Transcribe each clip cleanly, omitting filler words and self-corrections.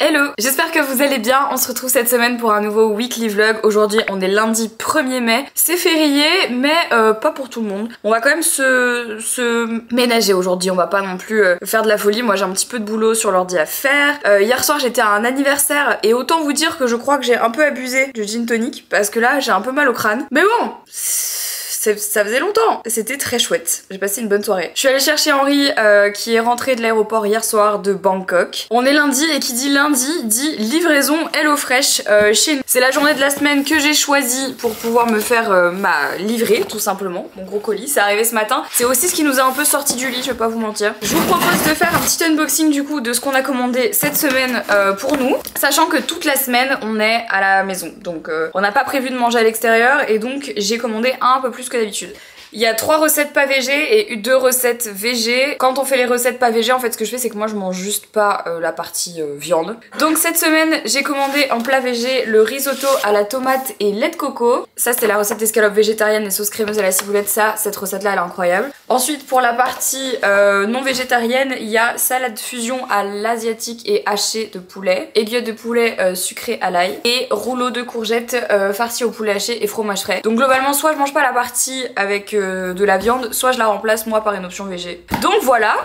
Hello, j'espère que vous allez bien. On se retrouve cette semaine pour un nouveau weekly vlog. Aujourd'hui on est lundi 1er mai. C'est férié mais pas pour tout le monde. On va quand même se ménager aujourd'hui. On va pas non plus faire de la folie. Moi j'ai un petit peu de boulot sur l'ordi à faire. Hier soir j'étais à un anniversaire et autant vous dire que je crois que j'ai un peu abusé du gin tonic parce que là j'ai un peu mal au crâne. Mais bon, ça faisait longtemps. C'était très chouette. J'ai passé une bonne soirée. Je suis allée chercher Henri qui est rentré de l'aéroport hier soir de Bangkok. On est lundi et qui dit lundi dit livraison HelloFresh chez nous. C'est la journée de la semaine que j'ai choisie pour pouvoir me faire ma livrée tout simplement. Mon gros colis, c'est arrivé ce matin. C'est aussi ce qui nous a un peu sorti du lit, je vais pas vous mentir. Je vous propose de faire un petit unboxing du coup de ce qu'on a commandé cette semaine pour nous. Sachant que toute la semaine on est à la maison. Donc on n'a pas prévu de manger à l'extérieur et donc j'ai commandé un peu plus que d'habitude. Il y a 3 recettes pas VG et 2 recettes VG. Quand on fait les recettes pas VG, en fait ce que je fais c'est que moi je mange juste pas la partie viande. Donc cette semaine j'ai commandé en plat VG le risotto à la tomate et lait de coco. Ça c'est la recette d'escalope végétarienne et sauce crémeuse à la ciboulette. Ça, cette recette là elle est incroyable. Ensuite pour la partie non végétarienne, il y a salade fusion à l'asiatique et hachée de poulet, aiguille de poulet sucrée à l'ail et rouleau de courgettes farci au poulet haché et fromage frais. Donc globalement soit je mange pas la partie avec de la viande, soit je la remplace moi par une option végé. Donc voilà.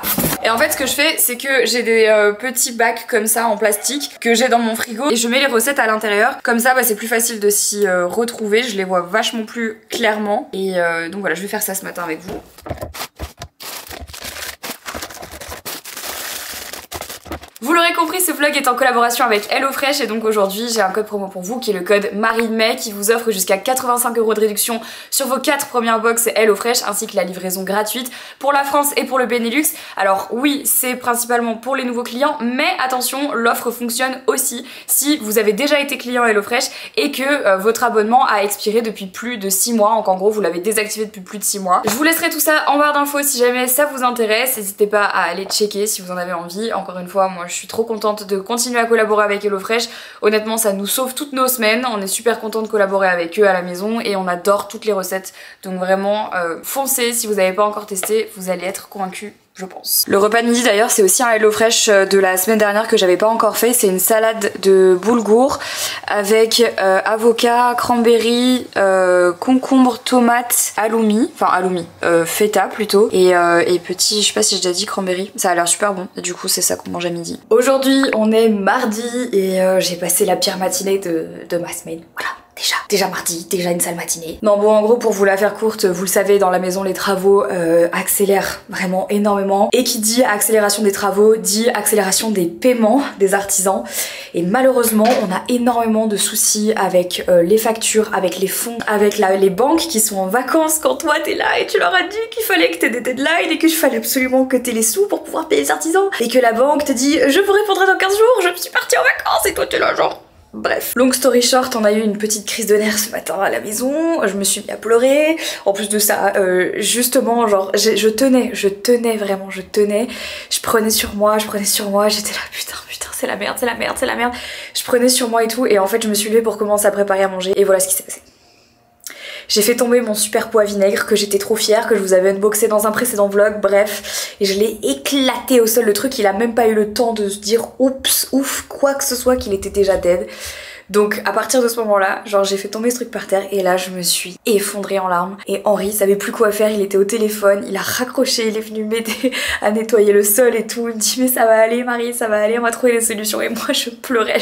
Et en fait ce que je fais c'est que j'ai des petits bacs comme ça en plastique que j'ai dans mon frigo et je mets les recettes à l'intérieur. Comme ça c'est plus facile de s'y retrouver, je les vois vachement plus clairement. Et donc voilà, je vais faire ça ce matin avec vous. Vous l'aurez compris, ce vlog est en collaboration avec HelloFresh et donc aujourd'hui j'ai un code promo pour vous qui est le code MARIEMAI qui vous offre jusqu'à 85 € de réduction sur vos 4 premières box HelloFresh ainsi que la livraison gratuite pour la France et pour le Benelux. Alors oui, c'est principalement pour les nouveaux clients mais attention, l'offre fonctionne aussi si vous avez déjà été client HelloFresh et que votre abonnement a expiré depuis plus de 6 mois, donc en gros vous l'avez désactivé depuis plus de 6 mois. Je vous laisserai tout ça en barre d'infos si jamais ça vous intéresse, n'hésitez pas à aller checker si vous en avez envie. Encore une fois, moi je suis trop contente de continuer à collaborer avec HelloFresh. Honnêtement, ça nous sauve toutes nos semaines. On est super content de collaborer avec eux à la maison et on adore toutes les recettes. Donc vraiment, foncez. Si vous n'avez pas encore testé, vous allez être convaincus, je pense. Le repas de midi d'ailleurs c'est aussi un HelloFresh de la semaine dernière que j'avais pas encore fait. C'est une salade de boulgour avec avocat, cranberry, concombre, tomate, halloumi, enfin halloumi, feta plutôt et petit, je sais pas si j'ai déjà dit cranberry. Ça a l'air super bon et du coup c'est ça qu'on mange à midi. Aujourd'hui on est mardi et j'ai passé la pire matinée de ma semaine. Voilà. Déjà mardi, déjà une sale matinée. Non bon en gros pour vous la faire courte, vous le savez dans la maison les travaux accélèrent vraiment énormément. Et qui dit accélération des travaux dit accélération des paiements des artisans. Et malheureusement on a énormément de soucis avec les factures, avec les fonds, avec les banques qui sont en vacances quand toi t'es là et tu leur as dit qu'il fallait que t'aies des deadlines et qu'il fallait absolument que t'aies les sous pour pouvoir payer les artisans. Et que la banque te dit je vous répondrai dans 15 jours, je suis partie en vacances et toi t'es là genre... Bref, long story short, on a eu une petite crise de nerfs ce matin à la maison, je me suis mis à pleurer. En plus de ça, justement, genre, je tenais, vraiment, je tenais. Je prenais sur moi, j'étais là, putain, c'est la merde. Je prenais sur moi et tout, et en fait, je me suis levée pour commencer à préparer à manger, et voilà ce qui s'est passé. J'ai fait tomber mon super pot à vinaigre que j'étais trop fière, que je vous avais unboxé dans un précédent vlog, bref. Et je l'ai éclaté au sol, le truc il a même pas eu le temps de se dire oups, ouf, quoi que ce soit qu'il était déjà dead. Donc à partir de ce moment-là, genre j'ai fait tomber ce truc par terre et là je me suis effondrée en larmes. Et Henri savait plus quoi faire, il était au téléphone, il a raccroché, il est venu m'aider à nettoyer le sol et tout. Il me dit mais ça va aller Marie, ça va aller, on va trouver les solutions. Et moi je pleurais.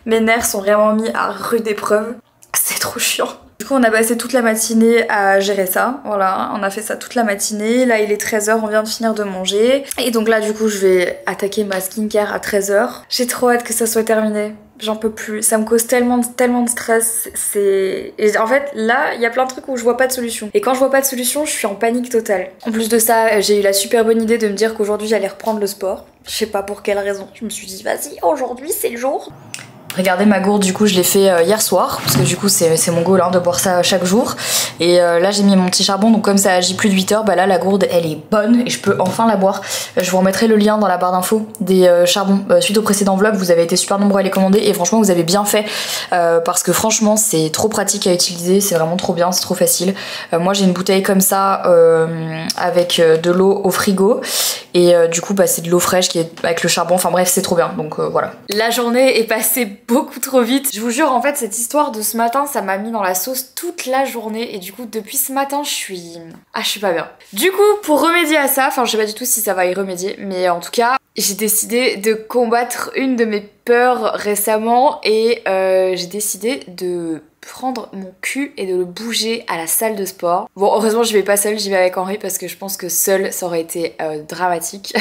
Mes nerfs sont vraiment mis à rude épreuve. C'est trop chiant. Du coup on a passé toute la matinée à gérer ça. Voilà, on a fait ça toute la matinée. Là il est 13 h, on vient de finir de manger. Et donc là du coup je vais attaquer ma skincare à 13 h. J'ai trop hâte que ça soit terminé. J'en peux plus, ça me cause tellement de stress, et en fait là il y a plein de trucs où je vois pas de solution. Et quand je vois pas de solution, je suis en panique totale. En plus de ça, j'ai eu la super bonne idée de me dire qu'aujourd'hui j'allais reprendre le sport. Je sais pas pour quelle raison, je me suis dit vas-y aujourd'hui c'est le jour. Regardez ma gourde, du coup je l'ai fait hier soir parce que du coup c'est mon goal hein, de boire ça chaque jour. Et là j'ai mis mon petit charbon, donc comme ça agit plus de 8 heures, bah là la gourde elle est bonne et je peux enfin la boire. Je vous remettrai le lien dans la barre d'infos des charbons. Suite au précédent vlog, vous avez été super nombreux à les commander et franchement vous avez bien fait parce que franchement c'est trop pratique à utiliser, c'est vraiment trop bien, c'est trop facile. Moi j'ai une bouteille comme ça avec de l'eau au frigo et du coup bah, c'est de l'eau fraîche qui est avec le charbon, enfin bref c'est trop bien, donc voilà. La journée est passée beaucoup trop vite. Je vous jure en fait cette histoire de ce matin ça m'a mis dans la sauce toute la journée et du coup depuis ce matin je suis pas bien. Du coup pour remédier à ça, enfin je sais pas du tout si ça va y remédier mais en tout cas j'ai décidé de combattre une de mes peurs récemment et j'ai décidé de prendre mon cul et de le bouger à la salle de sport. Bon heureusement j'y vais pas seule, j'y vais avec Henri parce que je pense que seule ça aurait été dramatique.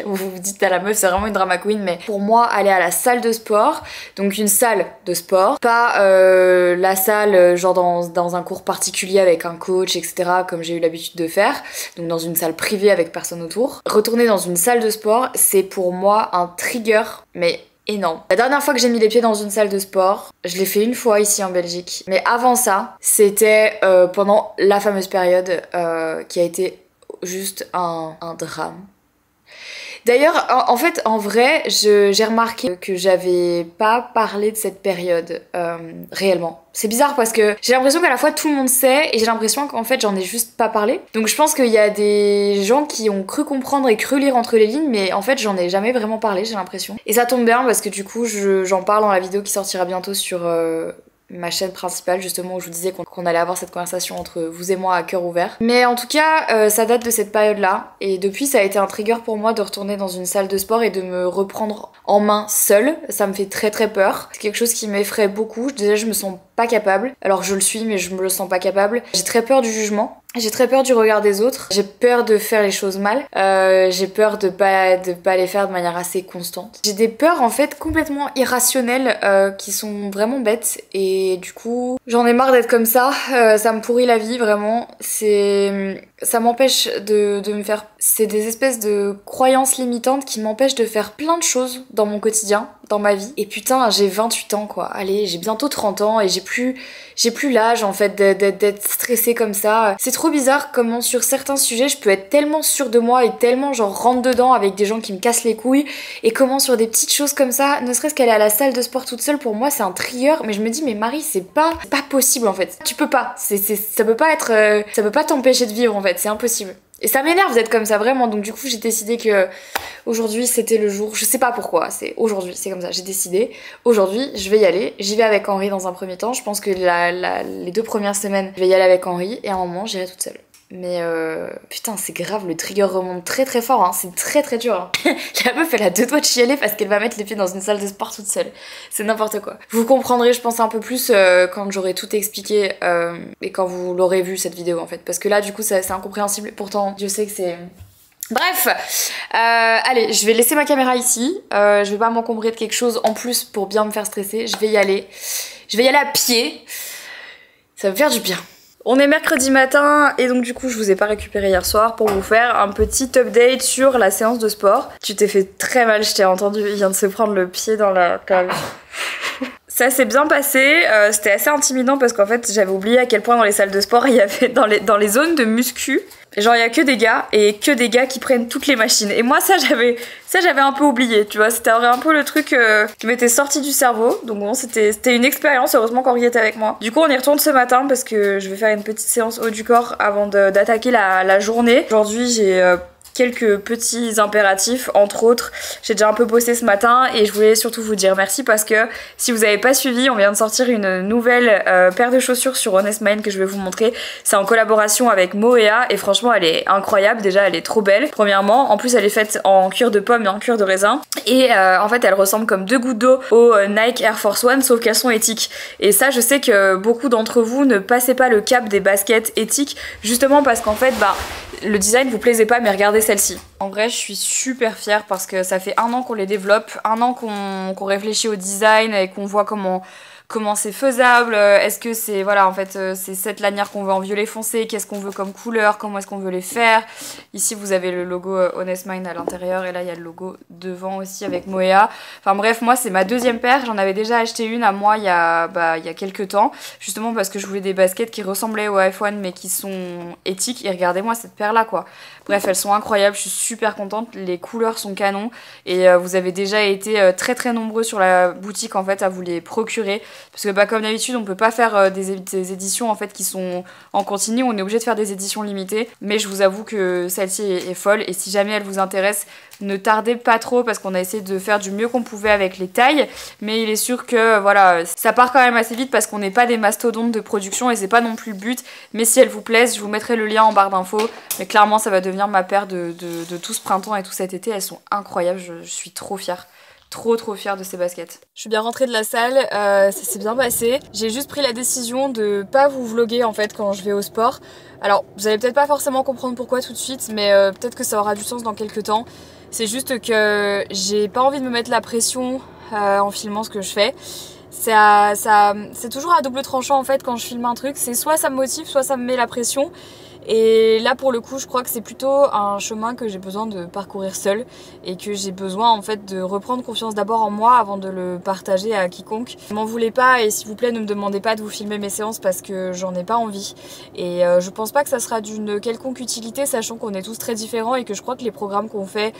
Vous vous dites à la meuf c'est vraiment une drama queen, mais pour moi aller à la salle de sport, donc une salle de sport, pas la salle genre dans un cours particulier avec un coach etc comme j'ai eu l'habitude de faire, donc dans une salle privée avec personne autour. Retourner dans une salle de sport c'est pour moi un trigger mais énorme. La dernière fois que j'ai mis les pieds dans une salle de sport, je l'ai fait une fois ici en Belgique, mais avant ça c'était pendant la fameuse période qui a été juste un drame. D'ailleurs, en fait, en vrai, j'ai remarqué que j'avais pas parlé de cette période réellement. C'est bizarre parce que j'ai l'impression qu'à la fois tout le monde sait et j'ai l'impression qu'en fait j'en ai juste pas parlé. Donc je pense qu'il y a des gens qui ont cru comprendre et cru lire entre les lignes, mais en fait j'en ai jamais vraiment parlé, j'ai l'impression. Et ça tombe bien parce que du coup j'en parle dans la vidéo qui sortira bientôt sur ma chaîne principale justement où je vous disais qu'on allait avoir cette conversation entre vous et moi à cœur ouvert. Mais en tout cas ça date de cette période là et depuis ça a été un trigger pour moi de retourner dans une salle de sport et de me reprendre en main seule. Ça me fait très très peur, c'est quelque chose qui m'effraie beaucoup. Déjà je me sens pas capable, alors je le suis mais je me le sens pas capable. J'ai très peur du jugement, j'ai très peur du regard des autres, j'ai peur de faire les choses mal, j'ai peur de pas les faire de manière assez constante. J'ai des peurs en fait complètement irrationnelles qui sont vraiment bêtes et du coup j'en ai marre d'être comme ça, ça me pourrit la vie vraiment, ça m'empêche de me faire... C'est des espèces de croyances limitantes qui m'empêchent de faire plein de choses dans mon quotidien, dans ma vie. Et putain, j'ai 28 ans quoi. Allez, j'ai bientôt 30 ans et j'ai plus l'âge en fait d'être stressée comme ça. C'est trop bizarre comment sur certains sujets je peux être tellement sûre de moi et tellement genre rentre dedans avec des gens qui me cassent les couilles et comment sur des petites choses comme ça, ne serait-ce qu'aller à la salle de sport toute seule pour moi c'est un trigger, mais je me dis mais Marie c'est pas possible en fait. Tu peux pas, ça peut pas être, ça peut pas t'empêcher de vivre en fait, c'est impossible. Et ça m'énerve d'être comme ça vraiment, donc du coup j'ai décidé que aujourd'hui c'était le jour, je sais pas pourquoi, c'est aujourd'hui, c'est comme ça, j'ai décidé, aujourd'hui je vais y aller, j'y vais avec Henri dans un premier temps, je pense que les 2 premières semaines je vais y aller avec Henri et à un moment j'irai toute seule. Mais putain c'est grave, le trigger remonte très très fort, hein. C'est très très dur hein. La meuf elle a 2 doigts de chialer parce qu'elle va mettre les pieds dans une salle de sport toute seule. C'est n'importe quoi. Vous comprendrez je pense un peu plus quand j'aurai tout expliqué et quand vous l'aurez vu cette vidéo en fait. Parce que là du coup c'est incompréhensible, pourtant Dieu sait que c'est... Bref, allez, je vais laisser ma caméra ici, je vais pas m'encombrer de quelque chose en plus pour bien me faire stresser, je vais y aller à pied, ça va me faire du bien. On est mercredi matin et donc du coup je vous ai pas récupéré hier soir pour vous faire un petit update sur la séance de sport. Tu t'es fait très mal, je t'ai entendu, il vient de se prendre le pied dans la cave. Ça s'est bien passé, c'était assez intimidant parce qu'en fait j'avais oublié à quel point dans les salles de sport il y avait dans les zones de muscu, genre il y a que des gars et que des gars qui prennent toutes les machines. Et moi ça j'avais un peu oublié, tu vois, c'était un peu le truc qui m'était sorti du cerveau. Donc bon c'était une expérience, heureusement qu'Henri était avec moi. Du coup on y retourne ce matin parce que je vais faire une petite séance haut du corps avant d'attaquer la journée. Aujourd'hui j'ai... quelques petits impératifs, entre autres j'ai déjà un peu bossé ce matin et je voulais surtout vous dire merci parce que si vous avez pas suivi, on vient de sortir une nouvelle paire de chaussures sur Honest Mind que je vais vous montrer. C'est en collaboration avec Moea et franchement elle est incroyable, déjà elle est trop belle premièrement, en plus elle est faite en cuir de pomme et en cuir de raisin et en fait elle ressemble comme 2 gouttes d'eau aux Nike Air Force One sauf qu'elles sont éthiques. Et ça je sais que beaucoup d'entre vous ne passez pas le cap des baskets éthiques justement parce qu'en fait bah le design vous plaisait pas, mais regardez celle-ci. En vrai je suis super fière parce que ça fait 1 an qu'on les développe, 1 an qu'on réfléchit au design et qu'on voit comment comment c'est faisable, est-ce que c'est voilà en fait c'est cette lanière qu'on veut en violet foncé, qu'est-ce qu'on veut comme couleur, comment est-ce qu'on veut les faire. Ici vous avez le logo Honest Mind à l'intérieur et là il y a le logo devant aussi avec Moea. Enfin bref, moi c'est ma deuxième paire, j'en avais déjà acheté une à moi il y a quelques temps, justement parce que je voulais des baskets qui ressemblaient au F1 mais qui sont éthiques et regardez-moi cette paire là quoi. Bref, elles sont incroyables, je suis super contente, les couleurs sont canon et vous avez déjà été très très nombreux sur la boutique en fait à vous les procurer parce que comme d'habitude on peut pas faire des éditions en fait qui sont en continu, on est obligé de faire des éditions limitées, mais je vous avoue que celle-ci est folle et si jamais elle vous intéresse, ne tardez pas trop parce qu'on a essayé de faire du mieux qu'on pouvait avec les tailles, mais il est sûr que voilà, ça part quand même assez vite parce qu'on n'est pas des mastodontes de production et c'est pas non plus le but, mais si elles vous plaisent, je vous mettrai le lien en barre d'infos, mais clairement ça va devenir ma paire de tout ce printemps et tout cet été, elles sont incroyables, je suis trop fière. Trop fière de ces baskets. Je suis bien rentrée de la salle, ça s'est bien passé. J'ai juste pris la décision de pas vous vlogger en fait quand je vais au sport. Alors vous allez peut-être pas forcément comprendre pourquoi tout de suite, mais peut-être que ça aura du sens dans quelques temps. C'est juste que j'ai pas envie de me mettre la pression en filmant ce que je fais. C'est toujours à double tranchant en fait quand je filme un truc. C'est soit ça me motive, soit ça me met la pression. Et là pour le coup je crois que c'est plutôt un chemin que j'ai besoin de parcourir seule et que j'ai besoin en fait de reprendre confiance d'abord en moi avant de le partager à quiconque. Ne m'en voulez pas et s'il vous plaît ne me demandez pas de vous filmer mes séances parce que j'en ai pas envie. Et je pense pas que ça sera d'une quelconque utilité sachant qu'on est tous très différents et que je crois que les programmes qu'on fait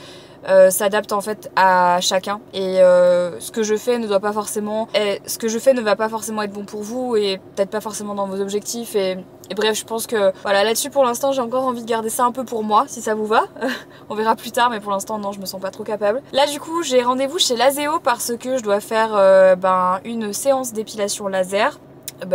s'adaptent en fait à chacun et ce que je fais ne va pas forcément être bon pour vous et peut-être pas forcément dans vos objectifs et bref je pense que voilà là-dessus pour l'instant j'ai encore envie de garder ça un peu pour moi si ça vous va. On verra plus tard mais pour l'instant non je me sens pas trop capable. Là du coup j'ai rendez-vous chez Lazeo parce que je dois faire une séance d'épilation laser.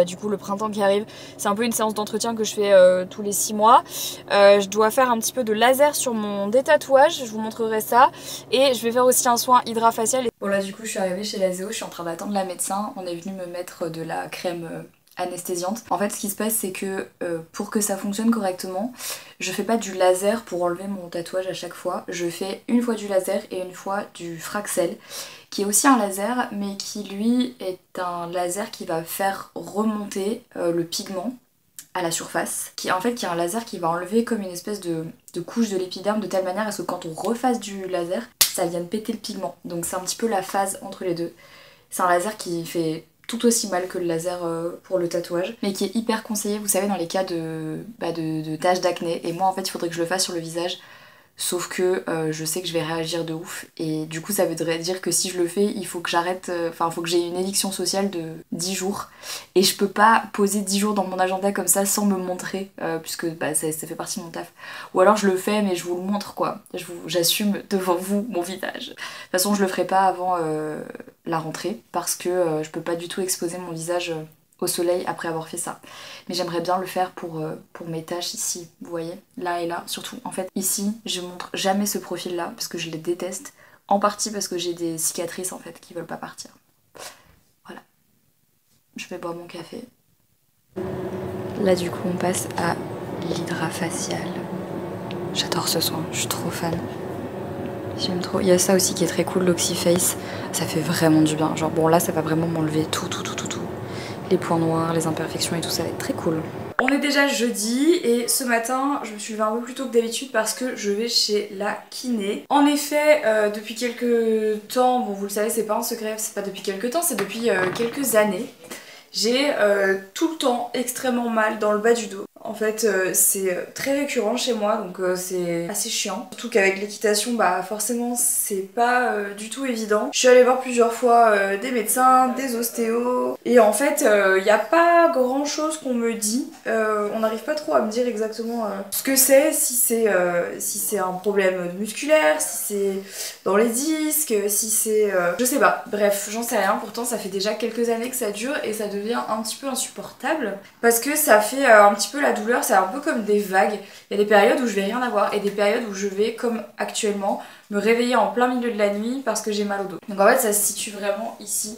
Du coup le printemps qui arrive c'est un peu une séance d'entretien que je fais tous les 6 mois. Je dois faire un petit peu de laser sur mon détatouage, je vous montrerai ça et je vais faire aussi un soin hydrafacial. Bon là du coup je suis arrivée chez Lazeo, je suis en train d'attendre la médecin, on est venu me mettre de la crème anesthésiante. En fait ce qui se passe c'est que pour que ça fonctionne correctement je fais pas du laser pour enlever mon tatouage à chaque fois, je fais une fois du laser et une fois du Fraxel qui est aussi un laser mais qui lui est un laser qui va faire remonter le pigment à la surface, qui est un laser qui va enlever comme une espèce de couche de l'épiderme de telle manière à ce que quand on refasse du laser ça vienne péter le pigment, donc c'est un petit peu la phase entre les deux. C'est un laser qui fait tout aussi mal que le laser pour le tatouage, mais qui est hyper conseillé, vous savez, dans les cas de taches d'acné. Et moi en fait il faudrait que je le fasse sur le visage, sauf que je sais que je vais réagir de ouf et du coup ça voudrait dire que si je le fais il faut que j'arrête, il faut que j'ai une éviction sociale de 10 jours et je peux pas poser 10 jours dans mon agenda comme ça sans me montrer puisque ça fait partie de mon taf, ou alors je le fais mais je vous le montre quoi, j'assume devant vous mon visage. De toute façon je le ferai pas avant la rentrée parce que je peux pas du tout exposer mon visage au soleil après avoir fait ça. Mais j'aimerais bien le faire pour mes taches ici, vous voyez, là et là. Surtout, en fait, ici, je montre jamais ce profil-là parce que je les déteste. En partie parce que j'ai des cicatrices, en fait, qui veulent pas partir. Voilà. Je vais boire mon café. Là, du coup, on passe à l'hydrafacial. J'adore ce soin, je suis trop fan. J'aime trop. Il y a ça aussi qui est très cool, l'Oxyface. Ça fait vraiment du bien. Genre, bon, là, ça va vraiment m'enlever tout. Les points noirs, les imperfections et tout, ça va être très cool. On est déjà jeudi et ce matin je me suis levée un peu plus tôt que d'habitude parce que je vais chez la kiné. En effet depuis quelques temps, bon vous le savez c'est pas un secret, c'est pas depuis quelques temps, c'est depuis quelques années. J'ai tout le temps extrêmement mal dans le bas du dos. En fait c'est très récurrent chez moi donc c'est assez chiant. Surtout qu'avec l'équitation forcément c'est pas du tout évident. Je suis allée voir plusieurs fois des médecins, des ostéos et en fait il n'y a pas grand chose qu'on me dit. On n'arrive pas trop à me dire exactement ce que c'est, si c'est un problème musculaire, si c'est dans les disques, si c'est... je sais pas, bref j'en sais rien. Pourtant ça fait déjà quelques années que ça dure et ça devient un petit peu insupportable parce que ça fait un petit peu la douleur, c'est un peu comme des vagues. Il y a des périodes où je vais rien avoir et des périodes où je vais, comme actuellement, me réveiller en plein milieu de la nuit parce que j'ai mal au dos. Donc en fait ça se situe vraiment ici.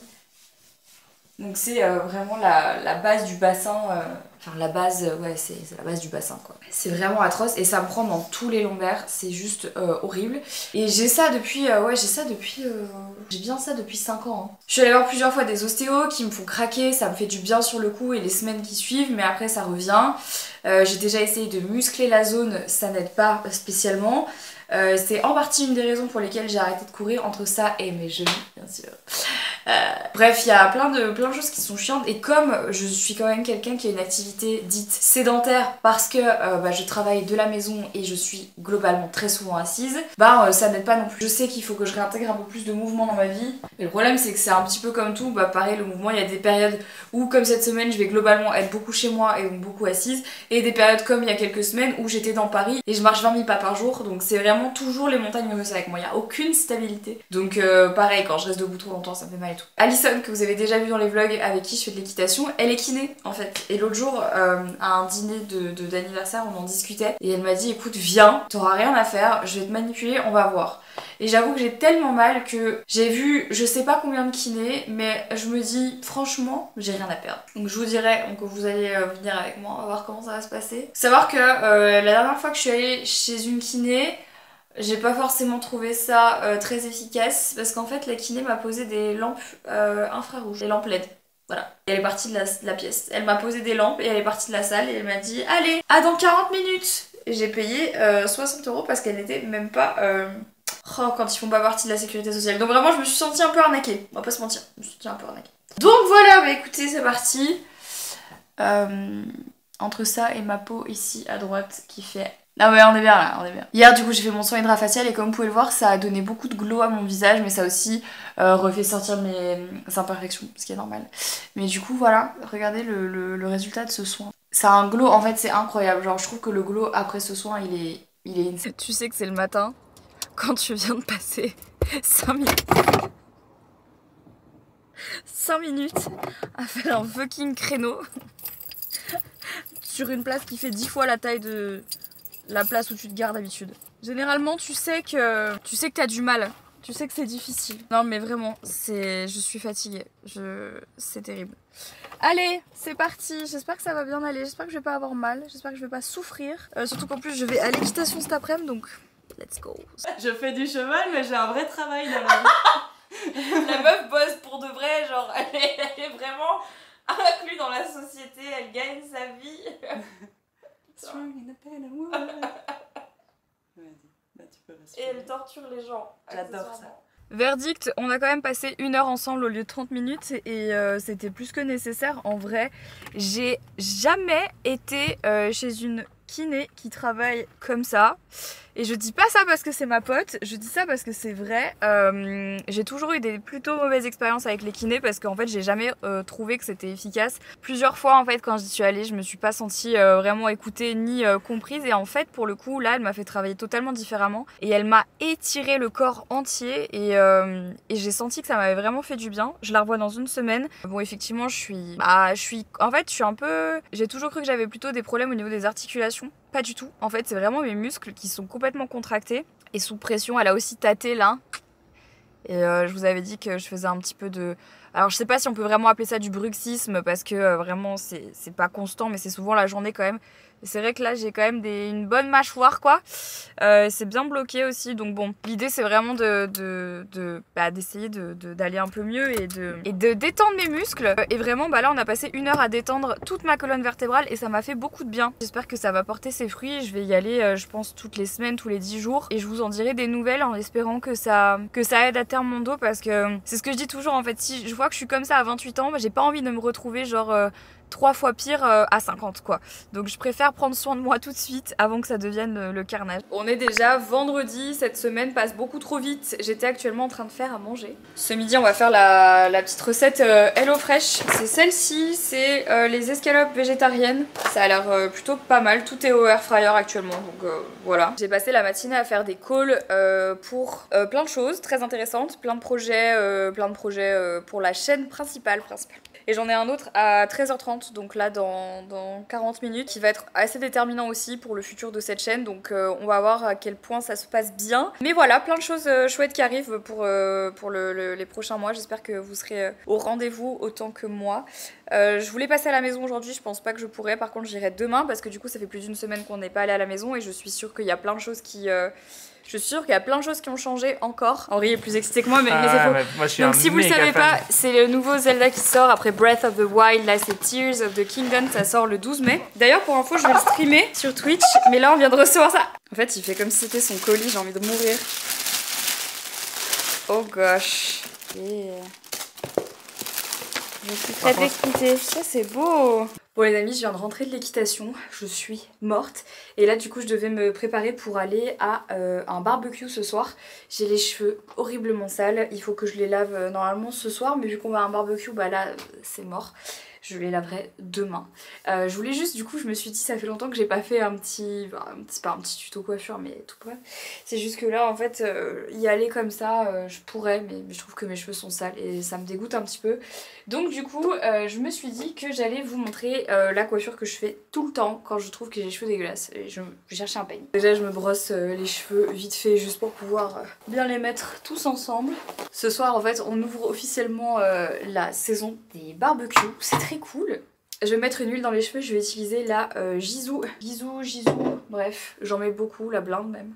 Donc c'est vraiment la base du bassin, enfin la base, ouais c'est la base du bassin quoi. C'est vraiment atroce et ça me prend dans tous les lombaires, c'est juste horrible. Et j'ai ça depuis, j'ai bien ça depuis 5 ans. Hein. Je suis allée voir plusieurs fois des ostéos qui me font craquer, ça me fait du bien sur le coup et les semaines qui suivent, mais après ça revient. J'ai déjà essayé de muscler la zone, ça n'aide pas spécialement. C'est en partie une des raisons pour lesquelles j'ai arrêté de courir, entre ça et mes genoux bien sûr. Bref, il y a plein de choses qui sont chiantes et comme je suis quand même quelqu'un qui a une activité dite sédentaire parce que je travaille de la maison et je suis globalement très souvent assise, ça n'aide pas non plus. Je sais qu'il faut que je réintègre un peu plus de mouvement dans ma vie, mais le problème c'est que c'est un petit peu comme tout, pareil le mouvement, il y a des périodes où comme cette semaine je vais globalement être beaucoup chez moi et donc beaucoup assise, et des périodes comme il y a quelques semaines où j'étais dans Paris et je marche 20 000 pas par jour, donc c'est vraiment toujours les montagnes russes avec moi, il n'y a aucune stabilité. Donc pareil, quand je reste debout trop longtemps ça me fait mal et tout. Alison, que vous avez déjà vu dans les vlogs avec qui je fais de l'équitation, elle est kiné en fait. Et l'autre jour, à un dîner d'anniversaire, on en discutait et elle m'a dit écoute viens, t'auras rien à faire, je vais te manipuler, on va voir. Et j'avoue que j'ai tellement mal que j'ai vu je sais pas combien de kinés, mais je me dis franchement j'ai rien à perdre. Donc je vous dirai que vous allez venir avec moi, on va voir comment ça va se passer. Faut savoir que la dernière fois que je suis allée chez une kiné, j'ai pas forcément trouvé ça très efficace parce qu'en fait la kiné m'a posé des lampes infrarouges, des lampes LED. Voilà. Et elle est partie de la pièce. Elle m'a posé des lampes et elle est partie de la salle et elle m'a dit allez, à dans 40 minutes. Et j'ai payé 60 € parce qu'elle n'était même pas... quand ils font pas partie de la sécurité sociale. Donc vraiment je me suis sentie un peu arnaquée. On va pas se mentir, je me suis sentie un peu arnaquée. Donc voilà, écoutez c'est parti. Entre ça et ma peau ici à droite qui fait... Ah ouais on est bien là, on est bien. Hier du coup j'ai fait mon soin hydrafacial et comme vous pouvez le voir ça a donné beaucoup de glow à mon visage, mais ça a aussi refait sortir mes imperfections, ce qui est normal. Mais du coup voilà, regardez le résultat de ce soin. Ça a un glow, en fait c'est incroyable, genre je trouve que le glow après ce soin il est insane. Tu sais que c'est le matin quand tu viens de passer 5 minutes. 5 minutes à faire un fucking créneau sur une place qui fait 10 fois la taille de la place où tu te gares d'habitude. Généralement, tu sais que t'as du mal. Tu sais que c'est difficile. Non, mais vraiment, je suis fatiguée. C'est terrible. Allez, c'est parti. J'espère que ça va bien aller. J'espère que je vais pas avoir mal. J'espère que je vais pas souffrir. Surtout qu'en plus, je vais à l'équitation cet après-midi, donc let's go. Je fais du cheval, mais j'ai un vrai travail dans la vie. La meuf bosse pour de vrai, genre, elle est vraiment inclue dans la société. Elle gagne sa vie. Strong in the pen of wood. Vas-y, là tu peux respirer. Et elle torture les gens. J'adore ça. Verdict, on a quand même passé 1 heure ensemble au lieu de 30 minutes et c'était plus que nécessaire. En vrai, j'ai jamais été chez une kiné qui travaille comme ça. Et je dis pas ça parce que c'est ma pote, je dis ça parce que c'est vrai. J'ai toujours eu des plutôt mauvaises expériences avec les kinés parce qu'en fait j'ai jamais trouvé que c'était efficace. Plusieurs fois en fait quand j'y suis allée, je me suis pas sentie vraiment écoutée ni comprise, et en fait pour le coup là elle m'a fait travailler totalement différemment et elle m'a étiré le corps entier et j'ai senti que ça m'avait vraiment fait du bien. Je la revois dans 1 semaine. Bon effectivement je suis un peu... J'ai toujours cru que j'avais plutôt des problèmes au niveau des articulations. Pas du tout, en fait c'est vraiment mes muscles qui sont complètement contractés et sous pression. Elle a aussi tâté là et je vous avais dit que je faisais un petit peu de... Alors je sais pas si on peut vraiment appeler ça du bruxisme parce que vraiment c'est pas constant, mais c'est souvent la journée quand même. Et c'est vrai que là j'ai quand même une bonne mâchoire quoi. C'est bien bloqué aussi, donc bon, l'idée c'est vraiment d'essayer d'aller un peu mieux et de détendre mes muscles. Et vraiment là on a passé 1 heure à détendre toute ma colonne vertébrale et ça m'a fait beaucoup de bien. J'espère que ça va porter ses fruits. Je vais y aller je pense toutes les semaines, tous les 10 jours, et je vous en dirai des nouvelles en espérant que ça aide à terme mon dos, parce que c'est ce que je dis toujours en fait, si je vois que je suis comme ça à 28 ans, j'ai pas envie de me retrouver genre 3 fois pire à 50 quoi. Donc je préfère prendre soin de moi tout de suite avant que ça devienne le carnage. On est déjà vendredi, cette semaine passe beaucoup trop vite. J'étais actuellement en train de faire à manger. Ce midi on va faire la petite recette HelloFresh. C'est celle-ci, c'est les escalopes végétariennes. Ça a l'air plutôt pas mal, tout est au air fryer actuellement, donc voilà. J'ai passé la matinée à faire des calls pour plein de choses très intéressantes, plein de projets pour la chaîne principale. Et j'en ai un autre à 13h30, donc là dans 40 minutes, qui va être assez déterminant aussi pour le futur de cette chaîne. Donc on va voir à quel point ça se passe bien. Mais voilà, plein de choses chouettes qui arrivent pour les prochains mois. J'espère que vous serez au rendez-vous autant que moi. Je voulais passer à la maison aujourd'hui, je pense pas que je pourrais. Par contre, j'irai demain parce que du coup, ça fait plus d'une semaine qu'on n'est pas allé à la maison et je suis sûre qu'il y a plein de choses qui... Je suis sûre qu'il y a plein de choses qui ont changé encore. Henri est plus excité que moi, mais c'est faux. Moi, je suis donc si vous le savez pas, c'est le nouveau Zelda qui sort après Breath of the Wild. Là, c'est Tears of the Kingdom, ça sort le 12 mai. D'ailleurs, pour info, je vais le streamer sur Twitch, mais là, on vient de recevoir ça. En fait, il fait comme si c'était son colis, j'ai envie de mourir. Oh gosh. Yeah. Je suis très excitée. Ça, c'est beau. Bon les amis, je viens de rentrer de l'équitation, je suis morte et là du coup je devais me préparer pour aller à un barbecue ce soir. J'ai les cheveux horriblement sales, il faut que je les lave normalement ce soir mais vu qu'on va à un barbecue, bah là c'est mort. Je les laverai demain. Je voulais juste, du coup, je me suis dit, ça fait longtemps que j'ai pas fait pas un petit tuto coiffure, mais tout bref. C'est juste que là, en fait, y aller comme ça, je pourrais, mais je trouve que mes cheveux sont sales et ça me dégoûte un petit peu. Donc du coup, je me suis dit que j'allais vous montrer la coiffure que je fais tout le temps quand je trouve que j'ai les cheveux dégueulasses. Et je cherchais un peigne. Déjà, je me brosse les cheveux vite fait, juste pour pouvoir bien les mettre tous ensemble. Ce soir, en fait, on ouvre officiellement la saison des barbecues. C'est très cool. Je vais mettre une huile dans les cheveux, je vais utiliser la Gisou, bref, j'en mets beaucoup, la blinde même,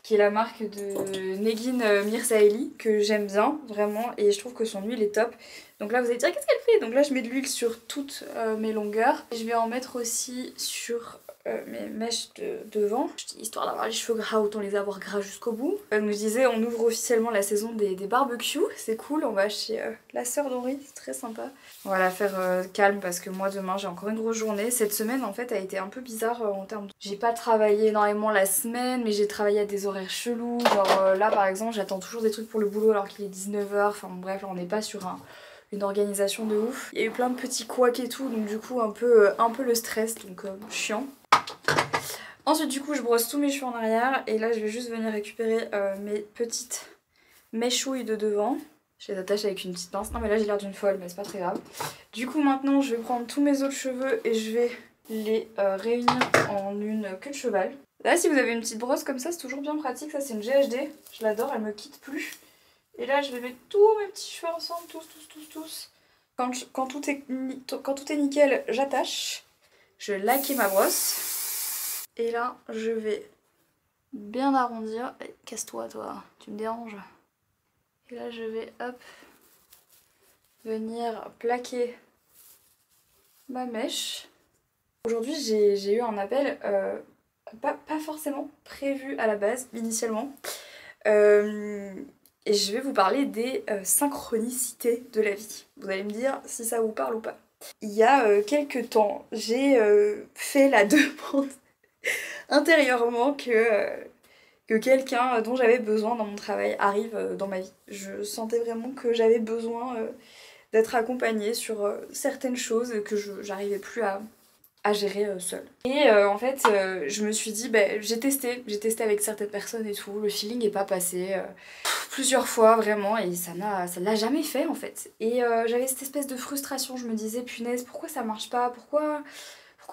qui est la marque de Negin Mirzaeli, que j'aime bien, vraiment, et je trouve que son huile est top. Donc là, vous allez dire, qu'est-ce qu'elle fait? Donc là, je mets de l'huile sur toutes mes longueurs. Et je vais en mettre aussi sur mes mèches de devant, histoire d'avoir les cheveux gras, autant les avoir gras jusqu'au bout. Comme je disais, on ouvre officiellement la saison des barbecues, c'est cool, on va chez la sœur d'Henri, c'est très sympa. On va la faire calme parce que moi demain j'ai encore une grosse journée. Cette semaine en fait a été un peu bizarre en termes de... J'ai pas travaillé énormément la semaine, mais j'ai travaillé à des horaires chelous, genre là par exemple j'attends toujours des trucs pour le boulot alors qu'il est 19h, enfin bref, là on n'est pas sur une organisation de ouf. Il y a eu plein de petits couacs et tout, donc du coup un peu le stress, donc chiant. Ensuite du coup je brosse tous mes cheveux en arrière et là je vais juste venir récupérer mes petites mèchouilles de devant. Je les attache avec une petite pince. Non mais là j'ai l'air d'une folle mais c'est pas très grave. Du coup maintenant je vais prendre tous mes autres cheveux et je vais les réunir en une queue de cheval. Là si vous avez une petite brosse comme ça c'est toujours bien pratique, ça c'est une GHD. Je l'adore, elle me quitte plus. Et là je vais mettre tous mes petits cheveux ensemble, tous. Quand tout est nickel, j'attache. Je vais laquer ma brosse. Et là, je vais bien arrondir. Casse-toi, toi, tu me déranges. Et là, je vais, hop, venir plaquer ma mèche. Aujourd'hui, j'ai eu un appel, pas forcément prévu à la base, initialement. Et je vais vous parler des synchronicités de la vie. Vous allez me dire si ça vous parle ou pas. Il y a quelques temps, j'ai fait la demande intérieurement que quelqu'un dont j'avais besoin dans mon travail arrive dans ma vie. Je sentais vraiment que j'avais besoin d'être accompagnée sur certaines choses que j'arrivais plus à gérer seule. Et en fait, je me suis dit, j'ai testé avec certaines personnes et tout, le feeling n'est pas passé plusieurs fois vraiment et ça l'a jamais fait en fait. Et j'avais cette espèce de frustration, je me disais, punaise, pourquoi ça marche pas, pourquoi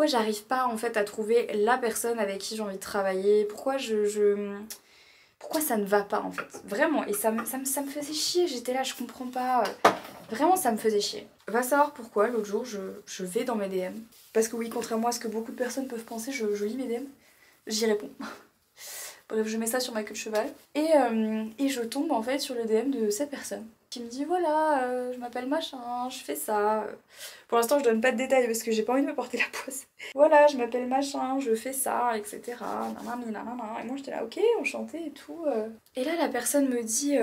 j'arrive pas en fait à trouver la personne avec qui j'ai envie de travailler, pourquoi ça ne va pas en fait, vraiment. Et ça me faisait chier, j'étais là, je comprends pas, vraiment ça me faisait chier. Va savoir pourquoi, l'autre jour je vais dans mes DM, parce que oui, contrairement à ce que beaucoup de personnes peuvent penser, je lis mes DM, j'y réponds. Bref, je mets ça sur ma queue de cheval et je tombe en fait sur le DM de cette personne qui me dit voilà, je m'appelle machin, je fais ça. Pour l'instant je donne pas de détails parce que j'ai pas envie de me porter la poisse. Voilà, je m'appelle machin, je fais ça, etc. Et moi j'étais là ok, enchantée et tout. Et là la personne me dit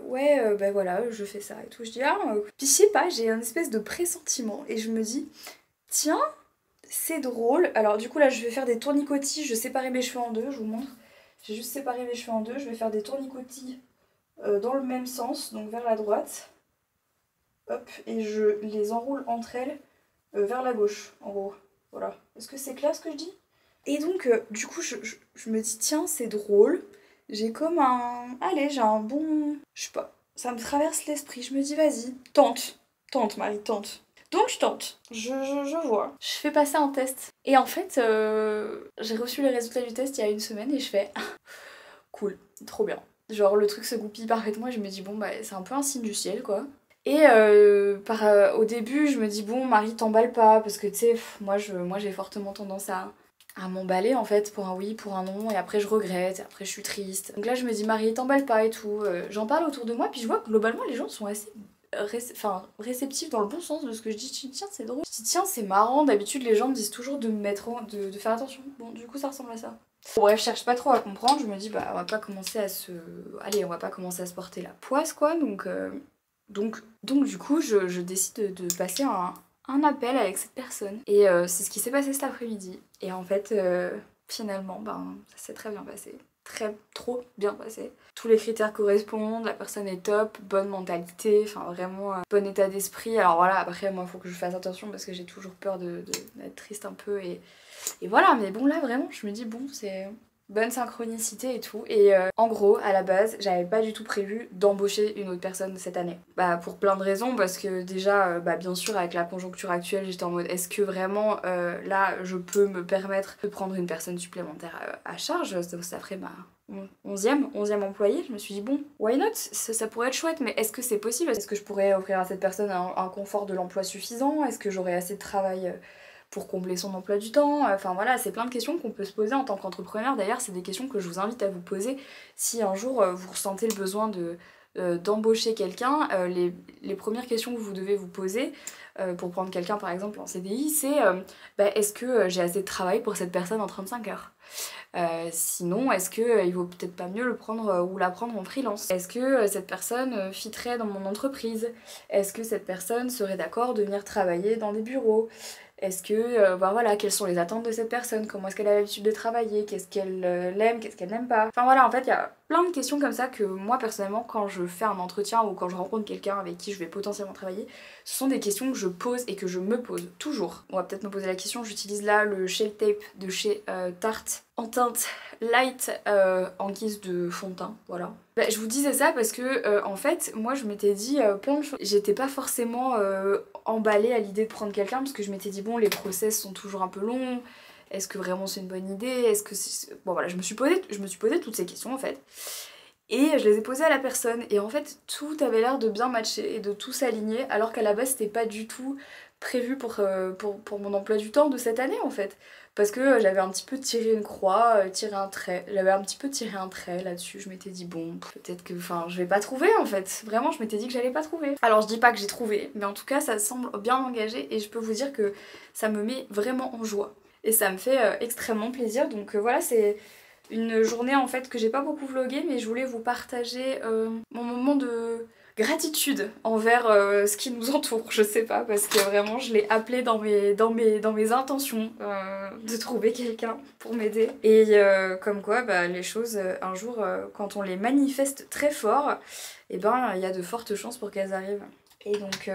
ouais ben voilà, je fais ça et tout. Je dis ah, puis je sais pas, j'ai un espèce de pressentiment et je me dis tiens, c'est drôle. Alors du coup là je vais faire des tournicotis, je séparais mes cheveux en deux, je vous montre. J'ai juste séparé mes cheveux en deux, je vais faire des tournicotis dans le même sens, donc vers la droite. Hop, et je les enroule entre elles vers la gauche, en gros. Voilà. Est-ce que c'est clair ce que je dis? Et donc, du coup, je me dis, tiens, c'est drôle. J'ai comme un... Allez, j'ai un bon... Je sais pas. Ça me traverse l'esprit. Je me dis, vas-y, tente. Tente, Marie, tente. Donc je tente, je vois. Je fais passer un test. Et en fait, j'ai reçu les résultats du test il y a une semaine et je fais cool, trop bien. Genre le truc se goupille parfaitement et je me dis bon bah c'est un peu un signe du ciel quoi. Et au début je me dis bon Marie t'emballe pas parce que tu sais moi j'ai fortement tendance à m'emballer en fait pour un oui, pour un non et après je regrette, et après je suis triste. Donc là je me dis Marie t'emballe pas et tout. J'en parle autour de moi puis je vois que globalement les gens sont assez réceptif dans le bon sens de ce que je dis. Tiens c'est drôle, je dis tiens c'est marrant, d'habitude les gens me disent toujours de me mettre de faire attention. Bon du coup ça ressemble à ça. Bon, bref, je cherche pas trop à comprendre, je me dis bah on va pas commencer à se. Allez, on va pas commencer à se porter la poisse quoi, donc du coup je décide de passer un appel avec cette personne. Et c'est ce qui s'est passé cet après-midi. Et en fait finalement ben ça s'est très bien passé. Trop bien passé. Tous les critères correspondent, la personne est top, bonne mentalité, enfin vraiment bon état d'esprit. Alors voilà, après moi il faut que je fasse attention parce que j'ai toujours peur d'être triste un peu et voilà, mais bon là vraiment je me dis bon c'est bonne synchronicité et tout. Et en gros à la base j'avais pas du tout prévu d'embaucher une autre personne cette année. Bah pour plein de raisons, parce que déjà bah bien sûr avec la conjoncture actuelle j'étais en mode est-ce que vraiment là je peux me permettre de prendre une personne supplémentaire à charge, ça ferait ma 11e employé. Je me suis dit bon why not, ça pourrait être chouette, mais est-ce que c'est possible? Est-ce que je pourrais offrir à cette personne un confort de l'emploi suffisant? Est-ce que j'aurais assez de travail pour combler son emploi du temps? Enfin voilà, c'est plein de questions qu'on peut se poser en tant qu'entrepreneur. D'ailleurs, c'est des questions que je vous invite à vous poser si un jour vous ressentez le besoin d'embaucher quelqu'un. Les premières questions que vous devez vous poser pour prendre quelqu'un par exemple en CDI, c'est est-ce que j'ai assez de travail pour cette personne en 35 heures? Sinon, est-ce que il vaut peut-être pas mieux le prendre ou la prendre en freelance? Est-ce que cette personne fitterait dans mon entreprise? Est-ce que cette personne serait d'accord de venir travailler dans des bureaux? Est-ce que, voilà, quelles sont les attentes de cette personne? Comment est-ce qu'elle a l'habitude de travailler? Qu'est-ce qu'elle aime? Qu'est-ce qu'elle n'aime pas? Enfin voilà, en fait, il y a plein de questions comme ça que moi, personnellement, quand je fais un entretien ou quand je rencontre quelqu'un avec qui je vais potentiellement travailler, ce sont des questions que je pose et que je me pose toujours. On va peut-être me poser la question, j'utilise là le Shell Tape de chez Tarte en teinte light en guise de fond de teint, voilà. Bah, je vous disais ça parce que en fait moi je m'étais dit plein de choses. J'étais pas forcément emballée à l'idée de prendre quelqu'un parce que je m'étais dit bon les process sont toujours un peu longs, est-ce que vraiment c'est une bonne idée, est-ce que c'est... Bon voilà, je me suis posé toutes ces questions en fait. Et je les ai posées à la personne et en fait tout avait l'air de bien matcher et de tout s'aligner alors qu'à la base c'était pas du tout prévu pour mon emploi du temps de cette année en fait. Parce que j'avais un petit peu tiré une croix, tiré un trait. J'avais un petit peu tiré un trait là-dessus. Je m'étais dit bon, peut-être que... Enfin, je vais pas trouver en fait. Vraiment, je m'étais dit que j'allais pas trouver. Alors je dis pas que j'ai trouvé, mais en tout cas ça semble bien engagé et je peux vous dire que ça me met vraiment en joie. Et ça me fait extrêmement plaisir. Donc voilà, c'est une journée en fait que j'ai pas beaucoup vlogué, mais je voulais vous partager mon moment de gratitude envers ce qui nous entoure, je sais pas, parce que vraiment je l'ai appelé dans mes intentions de trouver quelqu'un pour m'aider. Et comme quoi bah, les choses un jour quand on les manifeste très fort, et ben il y a de fortes chances pour qu'elles arrivent. Et donc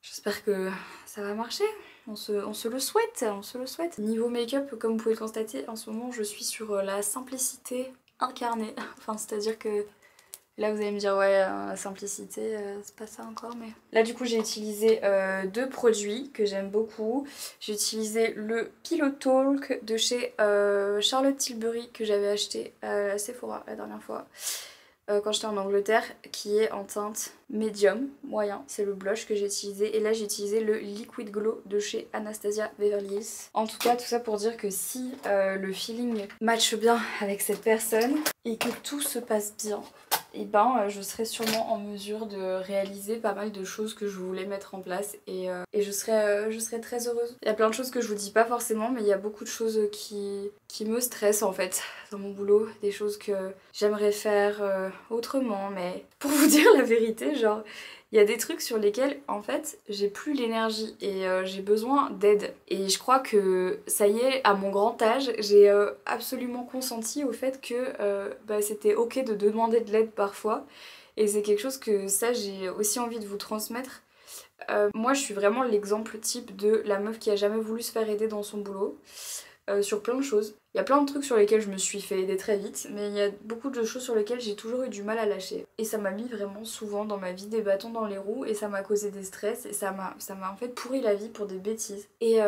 j'espère que ça va marcher. On se le souhaite, on se le souhaite. Niveau make-up, comme vous pouvez le constater, en ce moment je suis sur la simplicité incarnée. Enfin, c'est-à-dire que là vous allez me dire ouais, la simplicité, c'est pas ça encore, mais... Là du coup j'ai utilisé deux produits que j'aime beaucoup. J'ai utilisé le Pillow Talk de chez Charlotte Tilbury que j'avais acheté à Sephora la dernière fois. Quand j'étais en Angleterre, qui est en teinte médium, moyen, c'est le blush que j'ai utilisé. Et là j'ai utilisé le Liquid Glow de chez Anastasia Beverly Hills. En tout cas tout ça pour dire que si le feeling matche bien avec cette personne et que tout se passe bien, et ben je serai sûrement en mesure de réaliser pas mal de choses que je voulais mettre en place et je serai très heureuse. Il y a plein de choses que je vous dis pas forcément, mais il y a beaucoup de choses qui me stressent en fait dans mon boulot, des choses que j'aimerais faire autrement, mais pour vous dire la vérité, genre il y a des trucs sur lesquels en fait j'ai plus l'énergie et j'ai besoin d'aide. Et je crois que ça y est, à mon grand âge, j'ai absolument consenti au fait que c'était ok de demander de l'aide parfois. Et c'est quelque chose que ça j'ai aussi envie de vous transmettre. Moi je suis vraiment l'exemple type de la meuf qui a jamais voulu se faire aider dans son boulot. Sur plein de choses. Il y a plein de trucs sur lesquels je me suis fait aider très vite, mais il y a beaucoup de choses sur lesquelles j'ai toujours eu du mal à lâcher. Et ça m'a mis vraiment souvent dans ma vie des bâtons dans les roues et ça m'a causé des stress et ça m'a en fait pourri la vie pour des bêtises. Et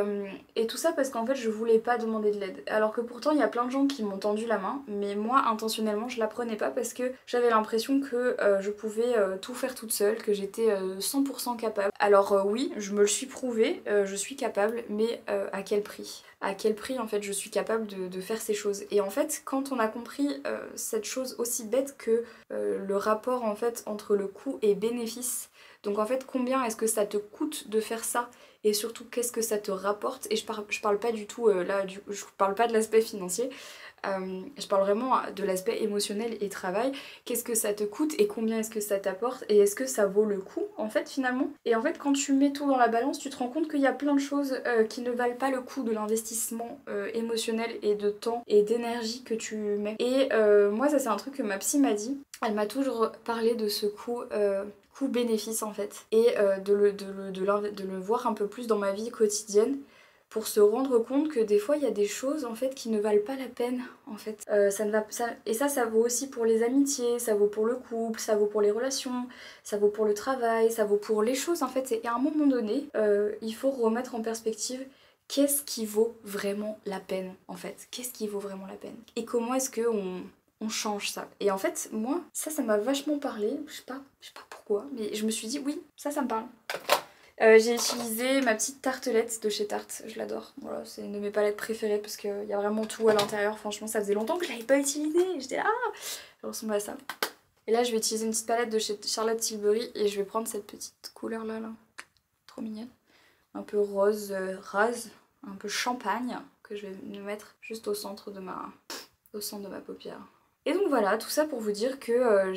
tout ça parce qu'en fait je voulais pas demander de l'aide. Alors que pourtant il y a plein de gens qui m'ont tendu la main, mais moi intentionnellement je la prenais pas parce que j'avais l'impression que je pouvais tout faire toute seule, que j'étais 100% capable. Alors oui, je me le suis prouvé, je suis capable, mais à quel prix ? À quel prix en fait je suis capable de faire ces choses. Et en fait quand on a compris cette chose aussi bête que le rapport en fait entre le coût et bénéfice, donc en fait combien est-ce que ça te coûte de faire ça et surtout qu'est-ce que ça te rapporte, et je parle pas du tout je parle pas de l'aspect financier, je parle vraiment de l'aspect émotionnel et travail. Qu'est-ce que ça te coûte et combien est-ce que ça t'apporte et est-ce que ça vaut le coup en fait finalement. Et en fait quand tu mets tout dans la balance tu te rends compte qu'il y a plein de choses qui ne valent pas le coup de l'investissement émotionnel et de temps et d'énergie que tu mets. Et moi ça c'est un truc que ma psy m'a dit. Elle m'a toujours parlé de ce coût-bénéfice en fait, et de le voir un peu plus dans ma vie quotidienne pour se rendre compte que des fois il y a des choses en fait qui ne valent pas la peine en fait. Et ça vaut aussi pour les amitiés, ça vaut pour le couple, ça vaut pour les relations, ça vaut pour le travail, ça vaut pour les choses en fait. Et à un moment donné, il faut remettre en perspective qu'est-ce qui vaut vraiment la peine en fait. Qu'est-ce qui vaut vraiment la peine et comment est-ce que on change ça. Et en fait, moi, ça m'a vachement parlé. Je sais pas pourquoi, mais je me suis dit, oui, ça me parle. J'ai utilisé ma petite tartelette de chez Tarte, je l'adore. Voilà, c'est une de mes palettes préférées parce qu'il y a vraiment tout à l'intérieur. Franchement, ça faisait longtemps que je l'avais pas utilisée. J'étais là, je ressemble à ça. Et là, je vais utiliser une petite palette de chez Charlotte Tilbury et je vais prendre cette petite couleur là. Trop mignonne. Un peu rose, rase, un peu champagne, que je vais me mettre juste au centre de ma paupière. Et donc voilà, tout ça pour vous dire que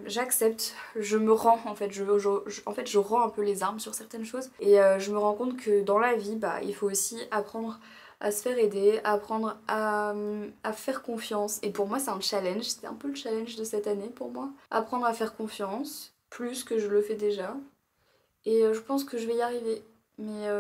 j'accepte, je me rends en fait, je rends un peu les armes sur certaines choses et je me rends compte que dans la vie, il faut aussi apprendre à se faire aider, apprendre à faire confiance. Et pour moi c'est un challenge, c'était un peu le challenge de cette année pour moi. Apprendre à faire confiance, plus que je le fais déjà. Et je pense que je vais y arriver. Mais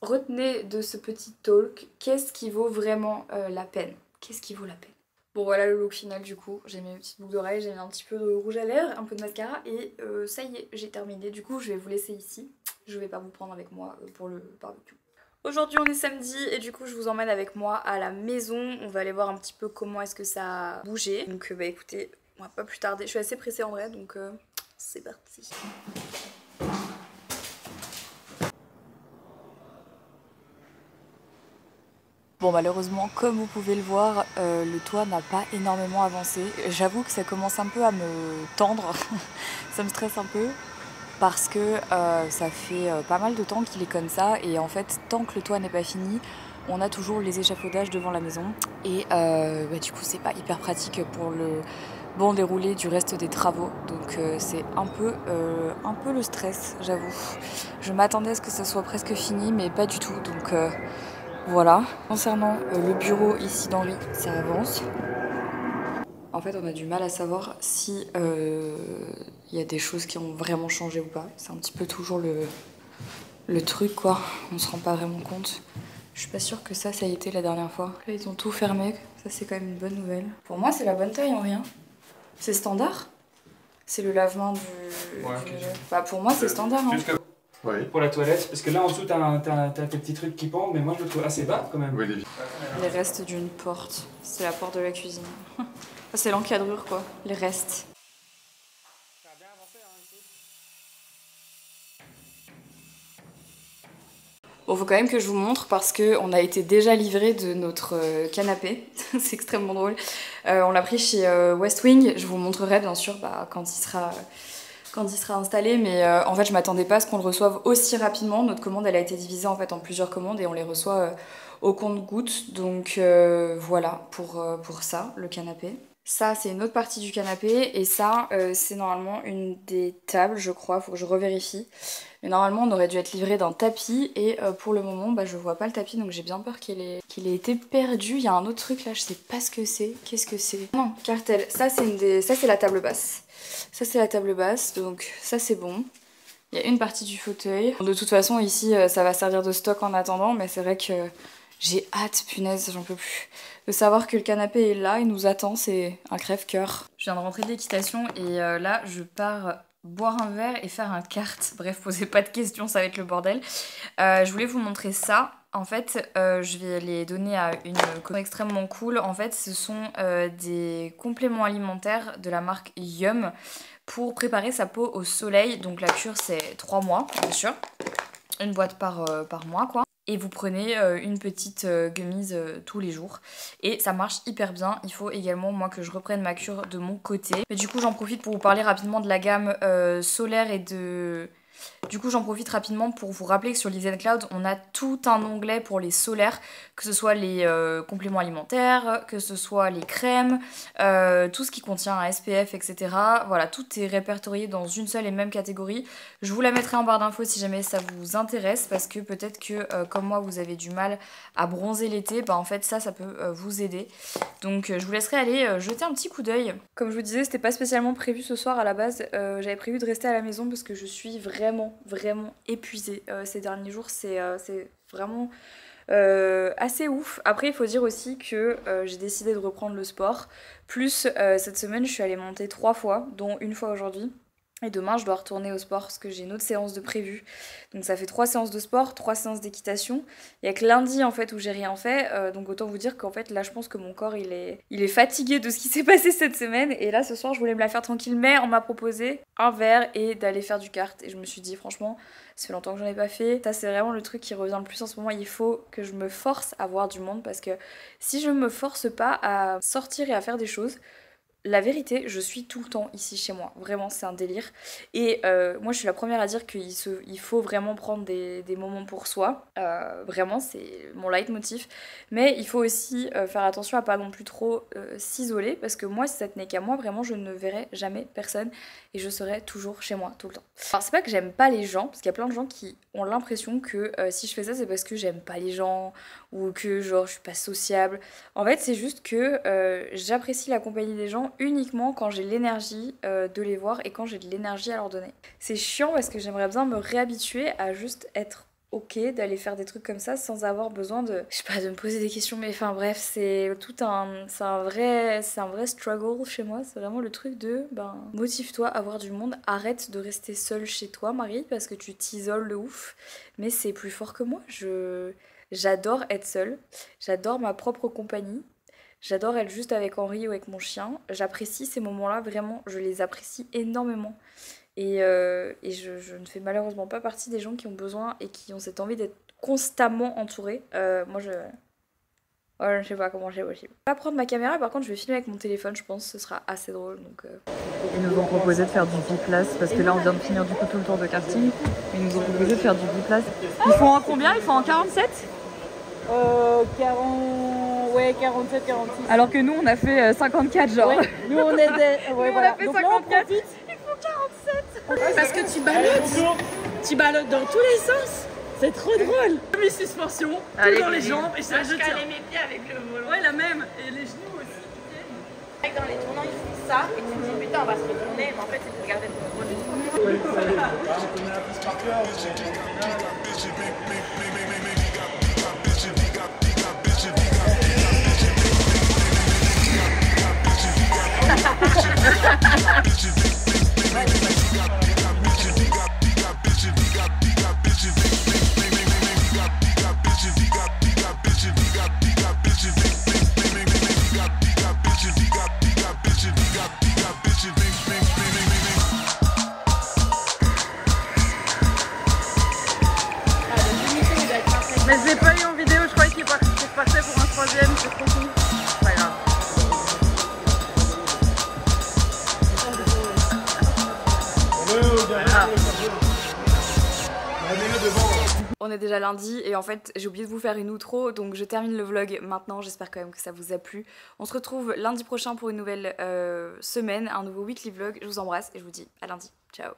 retenez de ce petit talk, qu'est-ce qui vaut vraiment la peine ? Qu'est-ce qui vaut la peine ? Bon voilà le look final du coup, j'ai mis mes petites boucles d'oreilles, j'ai mis un petit peu de rouge à lèvres, un peu de mascara et ça y est, j'ai terminé. Du coup je vais vous laisser ici, je vais pas vous prendre avec moi pour le barbecue. Aujourd'hui on est samedi et du coup je vous emmène avec moi à la maison, on va aller voir un petit peu comment est-ce que ça a bougé. Donc écoutez, on va pas plus tarder, je suis assez pressée en vrai donc c'est parti. Bon malheureusement comme vous pouvez le voir le toit n'a pas énormément avancé. J'avoue que ça commence un peu à me tendre, ça me stresse un peu parce que ça fait pas mal de temps qu'il est comme ça et en fait tant que le toit n'est pas fini on a toujours les échafaudages devant la maison et du coup c'est pas hyper pratique pour le bon déroulé du reste des travaux donc c'est un peu le stress j'avoue. Je m'attendais à ce que ça soit presque fini mais pas du tout donc voilà. Concernant le bureau ici d'Henri, ça avance. En fait, on a du mal à savoir si y a des choses qui ont vraiment changé ou pas. C'est un petit peu toujours le truc, quoi. On se rend pas vraiment compte. Je suis pas sûre que ça a été la dernière fois. Là, ils ont tout fermé. Ça, c'est quand même une bonne nouvelle. Pour moi, c'est la bonne taille en rien. C'est standard. C'est le lavement du... pour moi, c'est standard. Hein. Oui. Pour la toilette, parce que là en dessous t'as tes petits trucs qui pendent, mais moi je le trouve assez bas quand même. Oui, les restes d'une porte, c'est la porte de la cuisine. C'est l'encadrure quoi, les restes. Ça a bien avancé ici. Bon, faut quand même que je vous montre parce qu'on a été déjà livré de notre canapé, c'est extrêmement drôle. On l'a pris chez West Wing, je vous montrerai bien sûr quand il sera installé, mais en fait je m'attendais pas à ce qu'on le reçoive aussi rapidement. Notre commande elle a été divisée en fait en plusieurs commandes et on les reçoit au compte-gouttes. Donc voilà pour ça, le canapé. Ça c'est une autre partie du canapé et ça c'est normalement une des tables je crois, faut que je revérifie. Mais normalement on aurait dû être livré d'un tapis et pour le moment je vois pas le tapis donc j'ai bien peur qu'il ait été perdu. Il y a un autre truc là, je sais pas ce que c'est. Qu'est-ce que c'est? Non, cartel. Ça c'est la table basse. Ça c'est la table basse, donc ça c'est bon. Il y a une partie du fauteuil. De toute façon ici ça va servir de stock en attendant, mais c'est vrai que J'ai hâte, punaise, j'en peux plus. De savoir que le canapé est là, il nous attend, c'est un crève-cœur. Je viens de rentrer de l'équitation et là, je pars boire un verre et faire un kart. Bref, posez pas de questions, ça va être le bordel. Je voulais vous montrer ça. En fait, je vais les donner à une copine extrêmement cool. En fait, ce sont des compléments alimentaires de la marque Yum pour préparer sa peau au soleil. Donc la cure, c'est 3 mois, bien sûr. Une boîte par mois, quoi. Et vous prenez une petite gummies tous les jours. Et ça marche hyper bien. Il faut également, moi, que je reprenne ma cure de mon côté. Mais du coup, j'en profite pour vous parler rapidement de la gamme solaire et de... Du coup, j'en profite rapidement pour vous rappeler que sur Liz & Cloud, on a tout un onglet pour les solaires, que ce soit les compléments alimentaires, que ce soit les crèmes, tout ce qui contient un SPF, etc. Voilà, tout est répertorié dans une seule et même catégorie. Je vous la mettrai en barre d'infos si jamais ça vous intéresse, parce que peut-être que, comme moi, vous avez du mal à bronzer l'été, bah en fait, ça peut vous aider. Donc, je vous laisserai aller jeter un petit coup d'œil. Comme je vous disais, c'était pas spécialement prévu ce soir à la base. J'avais prévu de rester à la maison parce que je suis vraiment épuisée ces derniers jours. C'est vraiment assez ouf. Après, il faut dire aussi que j'ai décidé de reprendre le sport. Plus, cette semaine, je suis allée monter 3 fois, dont une fois aujourd'hui. Et demain, je dois retourner au sport parce que j'ai une autre séance de prévu. Donc ça fait 3 séances de sport, 3 séances d'équitation. Il y a que lundi en fait où j'ai rien fait. Donc autant vous dire qu'en fait là, je pense que mon corps il est fatigué de ce qui s'est passé cette semaine. Et là, ce soir, je voulais me la faire tranquille. Mais on m'a proposé un verre et d'aller faire du kart. Et je me suis dit franchement, ça fait longtemps que j'en ai pas fait. Ça, c'est vraiment le truc qui revient le plus en ce moment. Il faut que je me force à voir du monde. Parce que si je me force pas à sortir et à faire des choses... La vérité, je suis tout le temps ici chez moi. Vraiment, c'est un délire. Et moi, je suis la première à dire qu'il faut vraiment prendre des moments pour soi. Vraiment, c'est mon leitmotiv. Mais il faut aussi faire attention à pas non plus trop s'isoler. Parce que moi, si ça tenait qu'à moi, vraiment, je ne verrai jamais personne. Et je serai toujours chez moi, tout le temps. Alors, c'est pas que j'aime pas les gens. Parce qu'il y a plein de gens qui ont l'impression que si je fais ça, c'est parce que j'aime pas les gens. Ou que, genre, je suis pas sociable. En fait, c'est juste que j'apprécie la compagnie des gens uniquement quand j'ai l'énergie de les voir et quand j'ai de l'énergie à leur donner. C'est chiant parce que j'aimerais bien me réhabituer à juste être ok d'aller faire des trucs comme ça sans avoir besoin de, je sais pas, de me poser des questions, mais enfin bref, c'est un vrai struggle chez moi. C'est vraiment le truc de, motive-toi à voir du monde, arrête de rester seule chez toi, Marie, parce que tu t'isoles de ouf, mais c'est plus fort que moi. J'adore être seule, j'adore ma propre compagnie. J'adore être juste avec Henri ou avec mon chien. J'apprécie ces moments-là, vraiment, je les apprécie énormément. Et je ne fais malheureusement pas partie des gens qui ont besoin et qui ont cette envie d'être constamment entourés. Moi, je ne sais pas comment c'est possible. Je vais pas prendre ma caméra, par contre, je vais filmer avec mon téléphone, je pense que ce sera assez drôle. Donc, Ils nous ont proposé de faire du biplace, parce que là, on vient de finir du coup tout le tour de karting. Ils nous ont proposé de faire du biplace. Ils font en combien? Ils font en 47? 47, 46. Alors que nous on a fait 54 genre. Ouais, nous on est des... Ouais, voilà. on a fait Donc 54. Là, il faut 47. Parce que tu ballottes dans tous les sens. C'est trop drôle. Mes suspensions, tout dans les jambes et ça je tiens. Mes pieds avec le volant. Ouais, la même. Et les genoux aussi. Dans les tournants, ils font ça et tu te dis putain, on va se retourner. Mais en fait, c'est pour garder ton contrôle. Mais je l'ai pas eu en vidéo, je croyais qu'il partait pour un troisième, c'est trop cool. C'est pas grave. On est déjà lundi et en fait j'ai oublié de vous faire une outro, donc je termine le vlog maintenant. J'espère quand même que ça vous a plu. On se retrouve lundi prochain pour une nouvelle semaine, un nouveau weekly vlog. Je vous embrasse et je vous dis à lundi. Ciao.